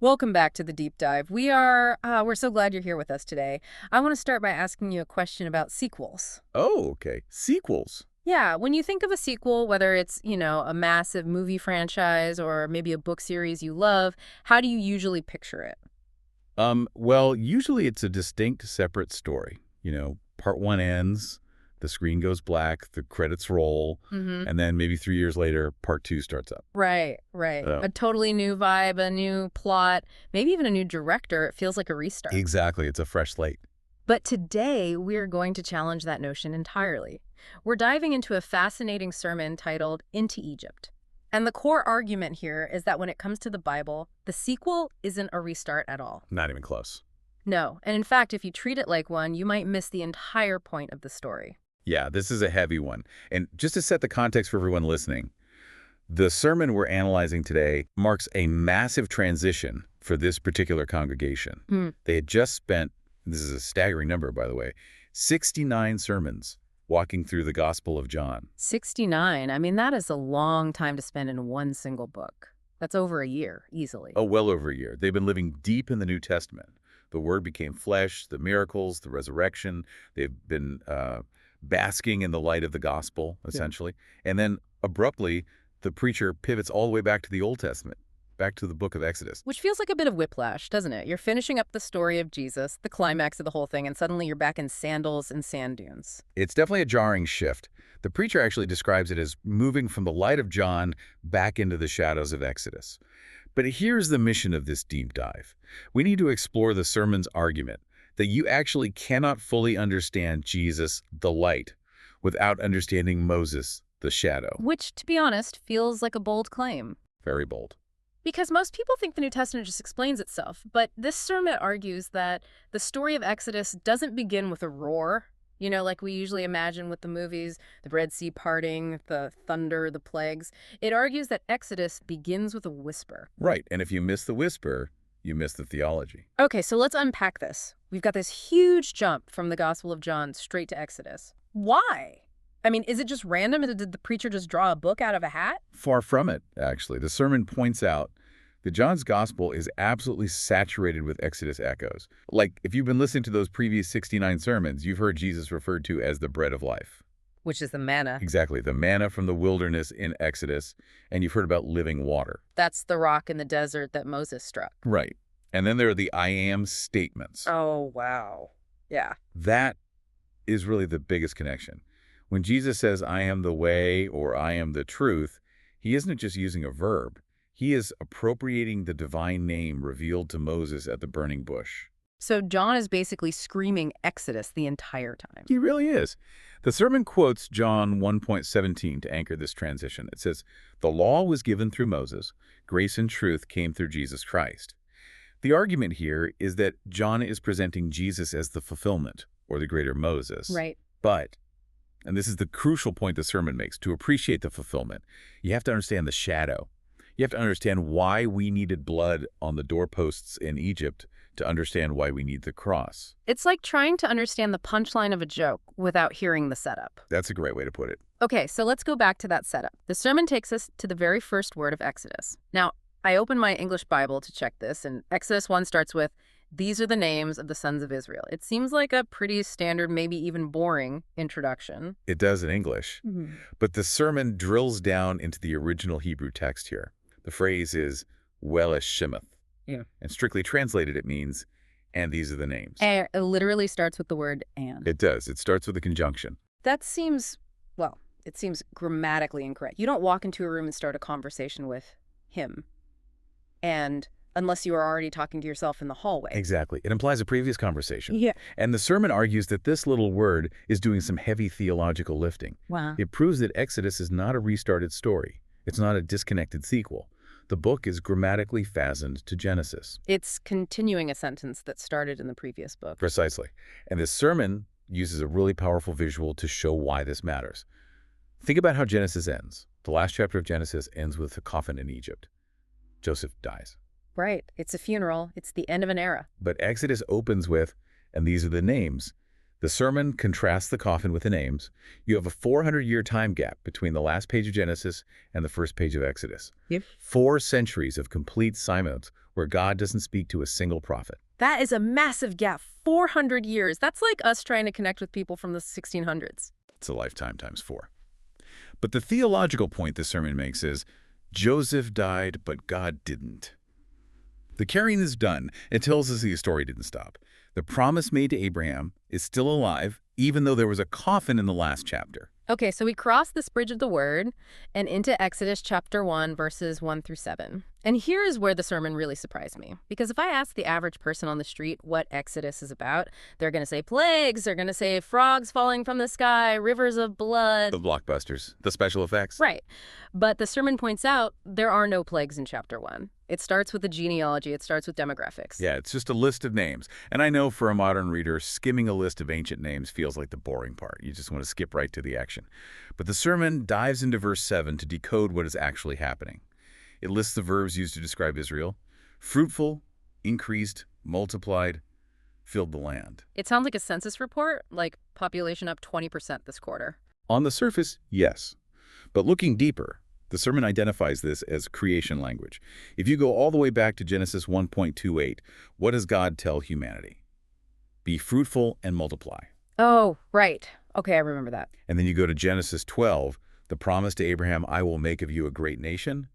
Welcome back to the deep dive. We're so glad you're here with us today. I want to start by asking you a question about sequels. Oh, okay. Sequels. Yeah, when you think of a sequel, whether it's, a massive movie franchise or maybe a book series you love, how do you usually picture it? Well, usually it's a distinct, separate story. Part one ends, the screen goes black, the credits roll, Mm-hmm. and then maybe 3 years later, part two starts up. Right, right. So, A totally new vibe, a new plot, maybe even a new director. It feels like a restart. exactly. It's a fresh slate. But today, we're going to challenge that notion entirely. We're diving into a fascinating sermon titled Into Egypt. And the core argument here is that when it comes to the Bible, the sequel isn't a restart at all. Not even close. No, and in fact, if you treat it like one, you might miss the entire point of the story. Yeah, this is a heavy one. And just to set the context for everyone listening, the sermon we're analyzing today marks a massive transition for this particular congregation. Hmm. They had just spent, this is a staggering number, by the way, 69 sermons walking through the Gospel of John. 69. I mean, that is a long time to spend in one single book. That's over a year, easily. Oh, well over a year. They've been living deep in the New Testament. The Word became flesh, the miracles, the resurrection. They've been basking in the light of the gospel, essentially. And then abruptly, the preacher pivots all the way back to the Old Testament, back to the book of Exodus. Which feels like a bit of whiplash, doesn't it? You're finishing up the story of Jesus, the climax of the whole thing, and suddenly you're back in sandals and sand dunes. It's definitely a jarring shift. The preacher actually describes it as moving from the light of John back into the shadows of Exodus. But here's the mission of this deep dive. We need to explore the sermon's argument that you actually cannot fully understand Jesus, the light, without understanding Moses, the shadow. Which, to be honest, feels like a bold claim. Very bold. Because most people think the New Testament just explains itself, but this sermon argues that the story of Exodus doesn't begin with a roar, like we usually imagine with the movies, the Red Sea parting, the thunder, the plagues. It argues that Exodus begins with a whisper. Right, and if you miss the whisper, you miss the theology. Okay, so let's unpack this. We've got this huge jump from the Gospel of John straight to Exodus. Why? I mean, is it just random? Did the preacher just draw a book out of a hat? Far from it, actually. The sermon points out that John's gospel is absolutely saturated with Exodus echoes. Like, if you've been listening to those previous 69 sermons, you've heard Jesus referred to as the bread of life. Which is the manna. Exactly, the manna from the wilderness in Exodus, and you've heard about living water. That's the rock in the desert that Moses struck. Right. And then there are the I am statements. Oh, wow. Yeah. That is really the biggest connection. When Jesus says, I am the way or I am the truth, he isn't just using a verb. He is appropriating the divine name revealed to Moses at the burning bush. So John is basically screaming Exodus the entire time. He really is. The sermon quotes John 1:17 to anchor this transition. It says, the law was given through Moses. Grace and truth came through Jesus Christ. The argument here is that John is presenting Jesus as the fulfillment, or the greater Moses. Right. But, and this is the crucial point the sermon makes, to appreciate the fulfillment, you have to understand the shadow. You have to understand why we needed blood on the doorposts in Egypt to understand why we need the cross. It's like trying to understand the punchline of a joke without hearing the setup. That's a great way to put it. Okay, so let's go back to that setup. The sermon takes us to the very first word of Exodus. Now, I opened my English Bible to check this, and Exodus 1 starts with, these are the names of the sons of Israel. It seems like a pretty standard, maybe even boring introduction. It does in English. Mm-hmm. But the sermon drills down into the original Hebrew text here. The phrase is, Weleshimeth. Yeah. And strictly translated, it means, and these are the names. And it literally starts with the word and. It does. It starts with a conjunction. That seems, well, it seems grammatically incorrect. You don't walk into a room and start a conversation with him. And unless you are already talking to yourself in the hallway. Exactly. It implies a previous conversation. Yeah. And the sermon argues that this little word is doing some heavy theological lifting. Wow. It proves that Exodus is not a restarted story. It's not a disconnected sequel. The book is grammatically fastened to Genesis. It's continuing a sentence that started in the previous book. Precisely. And this sermon uses a really powerful visual to show why this matters. Think about how Genesis ends. The last chapter of Genesis ends with a coffin in Egypt. Joseph dies. Right. It's a funeral. It's the end of an era. But Exodus opens with, and these are the names. The sermon contrasts the coffin with the names. You have a 400-year time gap between the last page of Genesis and the first page of Exodus. Yep. 4 centuries of complete silence where God doesn't speak to a single prophet. That is a massive gap. 400 years. That's like us trying to connect with people from the 1600s. It's a lifetime times 4. But the theological point this sermon makes is, Joseph died, but God didn't. The carrying is done. It tells us the story didn't stop. The promise made to Abraham is still alive, even though there was a coffin in the last chapter. Okay, so we cross this bridge of the word and into Exodus chapter 1, verses 1 through 7. And here is where the sermon really surprised me. Because if I ask the average person on the street what Exodus is about, they're going to say plagues, they're going to say frogs falling from the sky, rivers of blood. The blockbusters, the special effects. Right. But the sermon points out there are no plagues in chapter 1. It starts with the genealogy. It starts with demographics. Yeah, it's just a list of names. And I know for a modern reader, skimming a list of ancient names feels like the boring part. You just want to skip right to the action. But the sermon dives into verse 7 to decode what is actually happening. It lists the verbs used to describe Israel: fruitful, increased, multiplied, filled the land. It sounds like a census report, like population up 20% this quarter. On the surface, yes. But looking deeper, the sermon identifies this as creation language. If you go all the way back to Genesis 1:28, what does God tell humanity? Be fruitful and multiply. Oh, right. Okay, I remember that. And then you go to Genesis 12, the promise to Abraham, I will make of you a great nation.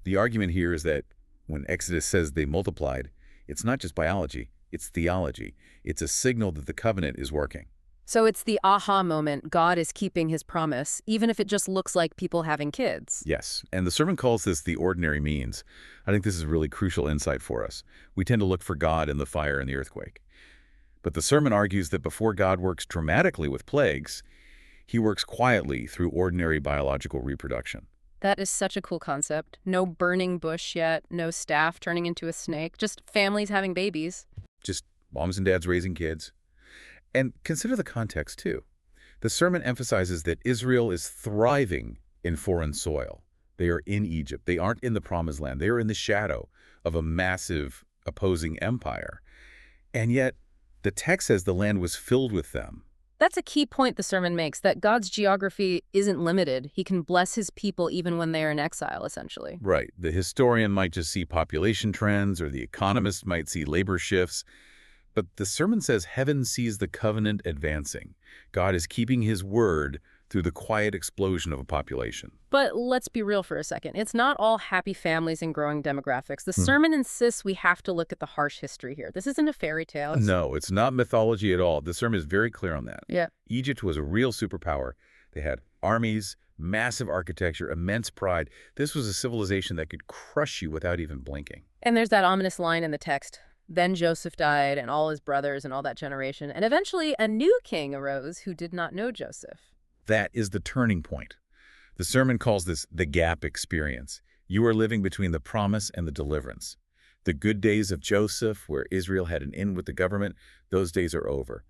The argument here is that when Exodus says they multiplied, it's not just biology, it's theology. It's a signal that the covenant is working. So it's the aha moment. God is keeping his promise, even if it just looks like people having kids. Yes, and the sermon calls this the ordinary means. I think this is a really crucial insight for us. We tend to look for God in the fire and the earthquake. But the sermon argues that before God works dramatically with plagues, he works quietly through ordinary biological reproduction. That is such a cool concept. No burning bush yet, no staff turning into a snake, just families having babies. Just moms and dads raising kids. And consider the context, too. The sermon emphasizes that Israel is thriving in foreign soil. They are in Egypt. They aren't in the Promised Land. They are in the shadow of a massive opposing empire. And yet, the text says the land was filled with them. That's a key point the sermon makes, that God's geography isn't limited. He can bless his people even when they are in exile, essentially. Right. The historian might just see population trends, or the economist might see labor shifts. But the sermon says heaven sees the covenant advancing. God is keeping his word through the quiet explosion of a population. But let's be real for a second. It's not all happy families and growing demographics. The sermon insists we have to look at the harsh history here. This isn't a fairy tale. No, it's not mythology at all. The sermon is very clear on that. Yeah. Egypt was a real superpower. They had armies, massive architecture, immense pride. This was a civilization that could crush you without even blinking. And there's that ominous line in the text. Then Joseph died, and all his brothers and all that generation. And eventually a new king arose who did not know Joseph. That is the turning point. The sermon calls this the gap experience. You are living between the promise and the deliverance. The good days of Joseph, where Israel had an in with the government, those days are over.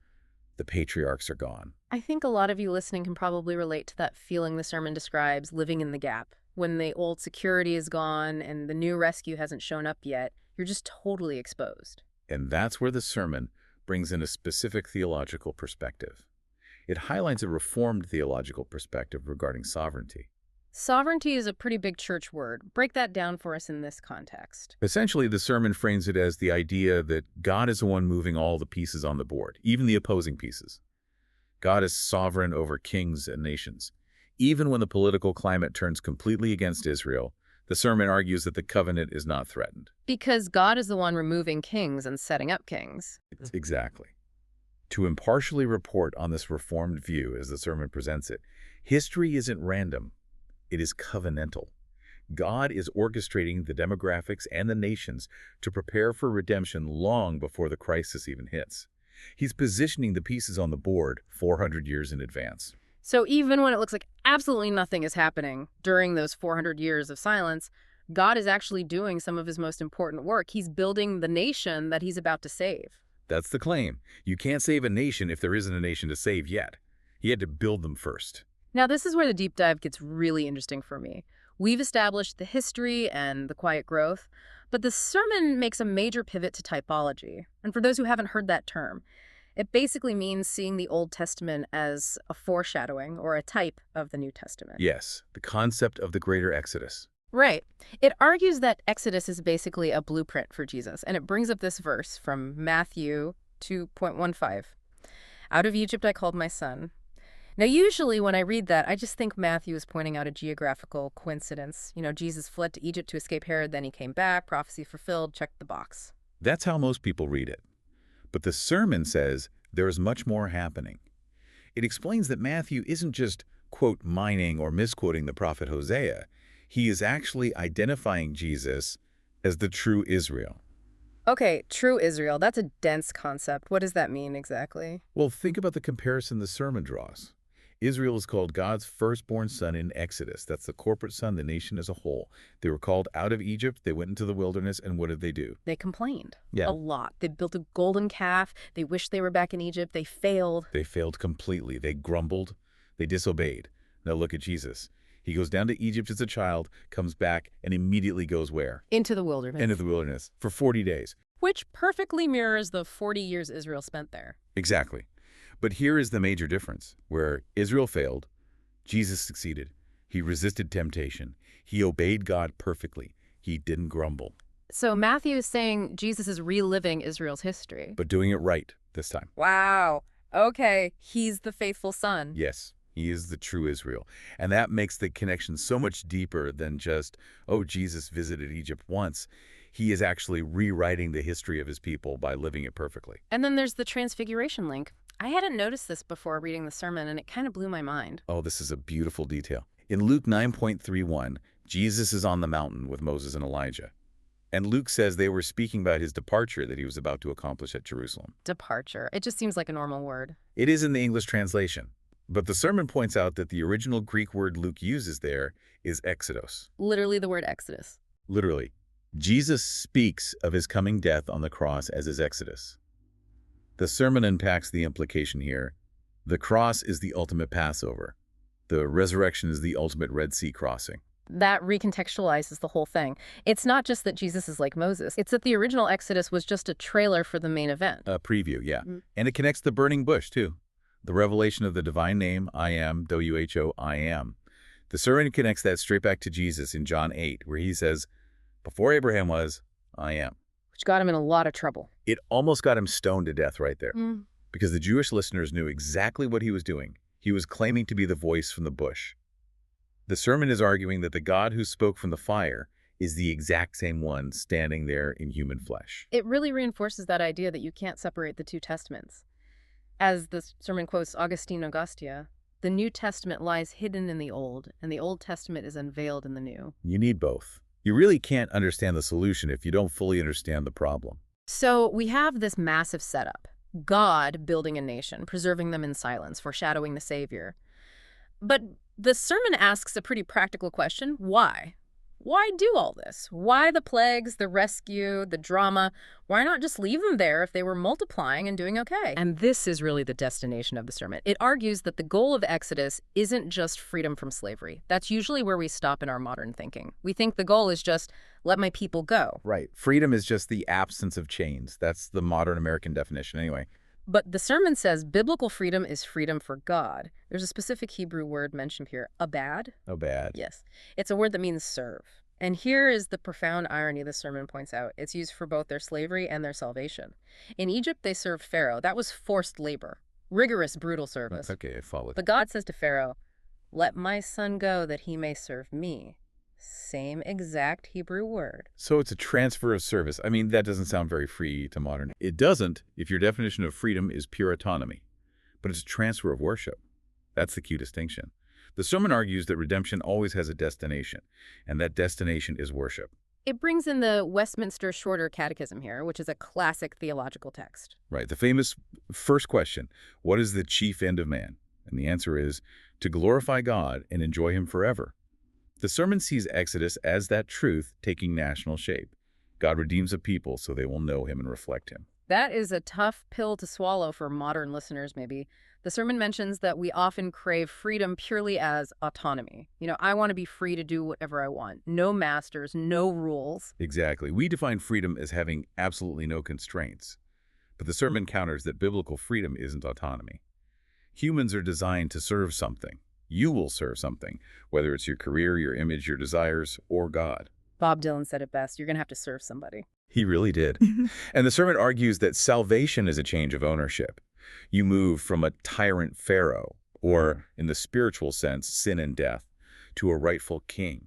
The patriarchs are gone. I think a lot of you listening can probably relate to that feeling the sermon describes, living in the gap. When the old security is gone and the new rescue hasn't shown up yet, you're just totally exposed. And that's where the sermon brings in a specific theological perspective. It highlights a Reformed theological perspective regarding sovereignty. Sovereignty is a pretty big church word. Break that down for us in this context. Essentially, the sermon frames it as the idea that God is the one moving all the pieces on the board, even the opposing pieces. God is sovereign over kings and nations. Even when the political climate turns completely against Israel, the sermon argues that the covenant is not threatened. Because God is the one removing kings and setting up kings. Exactly. To impartially report on this Reformed view, as the sermon presents it, history isn't random. It is covenantal. God is orchestrating the demographics and the nations to prepare for redemption long before the crisis even hits. He's positioning the pieces on the board 400 years in advance. So even when it looks like absolutely nothing is happening during those 400 years of silence, God is actually doing some of his most important work. He's building the nation that he's about to save. That's the claim. You can't save a nation if there isn't a nation to save yet. He had to build them first. Now, this is where the deep dive gets really interesting for me. We've established the history and the quiet growth, but the sermon makes a major pivot to typology. And for those who haven't heard that term, it basically means seeing the Old Testament as a foreshadowing or a type of the New Testament. Yes, the concept of the greater Exodus. Right. It argues that Exodus is basically a blueprint for Jesus, and it brings up this verse from Matthew 2:15. Out of Egypt I called my son. Now, usually when I read that, I just think Matthew is pointing out a geographical coincidence. Jesus fled to Egypt to escape Herod, then he came back, prophecy fulfilled, check the box. That's how most people read it. But the sermon says there is much more happening. It explains that Matthew isn't just, quote, mining or misquoting the prophet Hosea. He is actually identifying Jesus as the true Israel. Okay, true Israel, that's a dense concept. What does that mean exactly? Well, think about the comparison the sermon draws. Israel is called God's firstborn son in Exodus. That's the corporate son, the nation as a whole. They were called out of Egypt. They went into the wilderness, and what did they do? They complained Yeah. a lot. They built a golden calf. They wished they were back in Egypt. They failed. They failed completely. They grumbled. They disobeyed. Now look at Jesus. He goes down to Egypt as a child, comes back, and immediately goes where? Into the wilderness. Into the wilderness for 40 days. Which perfectly mirrors the 40 years Israel spent there. Exactly. But here is the major difference. Where Israel failed, Jesus succeeded. He resisted temptation. He obeyed God perfectly. He didn't grumble. So Matthew is saying Jesus is reliving Israel's history. But doing it right this time. Wow. Okay, he's the faithful son. Yes, he is the true Israel. And that makes the connection so much deeper than just, oh, Jesus visited Egypt once. He is actually rewriting the history of his people by living it perfectly. And then there's the transfiguration link. I hadn't noticed this before reading the sermon, and it kind of blew my mind. Oh, this is a beautiful detail. In Luke 9:31, Jesus is on the mountain with Moses and Elijah. And Luke says they were speaking about his departure that he was about to accomplish at Jerusalem. Departure. It just seems like a normal word. It is in the English translation. But the sermon points out that the original Greek word Luke uses there is exodos. Literally the word Exodus. Literally. Jesus speaks of his coming death on the cross as his exodus. The sermon unpacks the implication here. The cross is the ultimate Passover. The resurrection is the ultimate Red Sea crossing. That recontextualizes the whole thing. It's not just that Jesus is like Moses. It's that the original Exodus was just a trailer for the main event. A preview, yeah. And it connects the burning bush, too. The revelation of the divine name, I am, W-H-O, I am. The sermon connects that straight back to Jesus in John 8, where he says, before Abraham was, I am. Which got him in a lot of trouble. It almost got him stoned to death right there. Because the Jewish listeners knew exactly what he was doing. He was claiming to be the voice from the bush. The sermon is arguing that the God who spoke from the fire is the exact same one standing there in human flesh. It really reinforces that idea that you can't separate the two testaments. As the sermon quotes Augustine Augustia, the New Testament lies hidden in the Old, and the Old Testament is unveiled in the New. You need both. You really can't understand the solution if you don't fully understand the problem. So we have this massive setup. God building a nation, preserving them in silence, foreshadowing the Savior. But the sermon asks a pretty practical question. Why? Why do all this? Why the plagues, the rescue, the drama? Why not just leave them there if they were multiplying and doing okay? And this is really the destination of the sermon. It argues that the goal of Exodus isn't just freedom from slavery. That's usually where we stop in our modern thinking. We think the goal is just, let my people go. Right. Freedom is just the absence of chains. That's the modern American definition anyway. But the sermon says biblical freedom is freedom for God. There's a specific Hebrew word mentioned here, abad. Abad. Yes. It's a word that means serve. And here is the profound irony the sermon points out. It's used for both their slavery and their salvation. In Egypt, they served Pharaoh. That was forced labor, rigorous, brutal service. Okay, I followed. But God says to Pharaoh, let my son go that he may serve me. Same exact Hebrew word. So it's a transfer of service. I mean, that doesn't sound very free to modern. It doesn't if your definition of freedom is pure autonomy. But it's a transfer of worship. That's the key distinction. The sermon argues that redemption always has a destination, and that destination is worship. It brings in the Westminster Shorter Catechism here, which is a classic theological text. Right. The famous first question, what is the chief end of man? And the answer is to glorify God and enjoy him forever. The sermon sees Exodus as that truth taking national shape. God redeems a people so they will know him and reflect him. That is a tough pill to swallow for modern listeners, maybe. The sermon mentions that we often crave freedom purely as autonomy. I want to be free to do whatever I want. No masters, no rules. Exactly. We define freedom as having absolutely no constraints. But the sermon counters that biblical freedom isn't autonomy. Humans are designed to serve something, You will serve something, whether it's your career, your image, your desires, or God. Bob Dylan said it best. You're going to have to serve somebody. He really did. And the sermon argues that salvation is a change of ownership. You move from a tyrant pharaoh, or in the spiritual sense, sin and death, to a rightful king.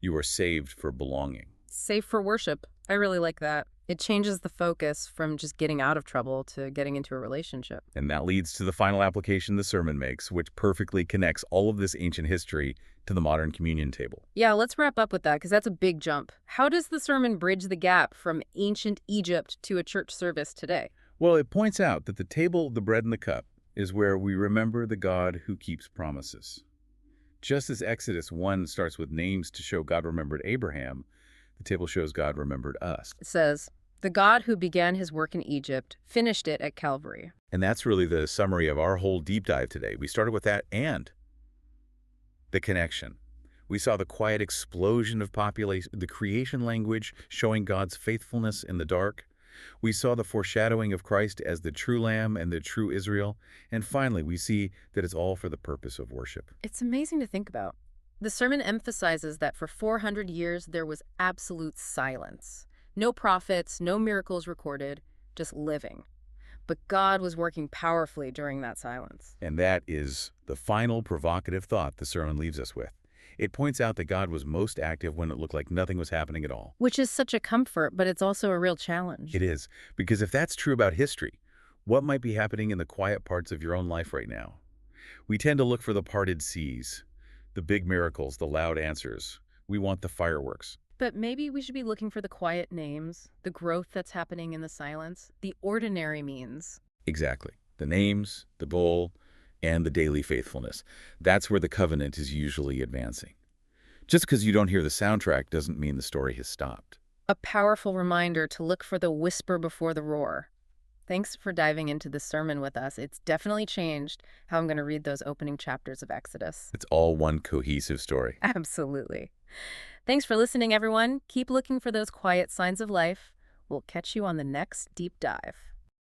You are saved for belonging. Safe for worship. I really like that. It changes the focus from just getting out of trouble to getting into a relationship. And that leads to the final application the sermon makes, which perfectly connects all of this ancient history to the modern communion table. Yeah, let's wrap up with that because that's a big jump. How does the sermon bridge the gap from ancient Egypt to a church service today? Well, it points out that the table, the bread, and the cup is where we remember the God who keeps promises. Just as Exodus 1 starts with names to show God remembered Abraham, the table shows God remembered us. It says, "The God who began his work in Egypt finished it at Calvary." And that's really the summary of our whole deep dive today. We started with that and the connection. We saw the quiet explosion of population, the creation language showing God's faithfulness in the dark. We saw the foreshadowing of Christ as the true Lamb and the true Israel. And finally, we see that it's all for the purpose of worship. It's amazing to think about. The sermon emphasizes that for 400 years there was absolute silence. No prophets, no miracles recorded, just living. But God was working powerfully during that silence. And that is the final provocative thought the sermon leaves us with. It points out that God was most active when it looked like nothing was happening at all. Which is such a comfort, but it's also a real challenge. It is, because if that's true about history, what might be happening in the quiet parts of your own life right now? We tend to look for the parted seas, the big miracles, the loud answers. We want the fireworks. But maybe we should be looking for the quiet names, the growth that's happening in the silence, the ordinary means. Exactly. The names, the bowl, and the daily faithfulness. That's where the covenant is usually advancing. Just because you don't hear the soundtrack doesn't mean the story has stopped. A powerful reminder to look for the whisper before the roar. Thanks for diving into this sermon with us. It's definitely changed how I'm going to read those opening chapters of Exodus. It's all one cohesive story. Absolutely. Thanks for listening, everyone. Keep looking for those quiet signs of life. We'll catch you on the next deep dive.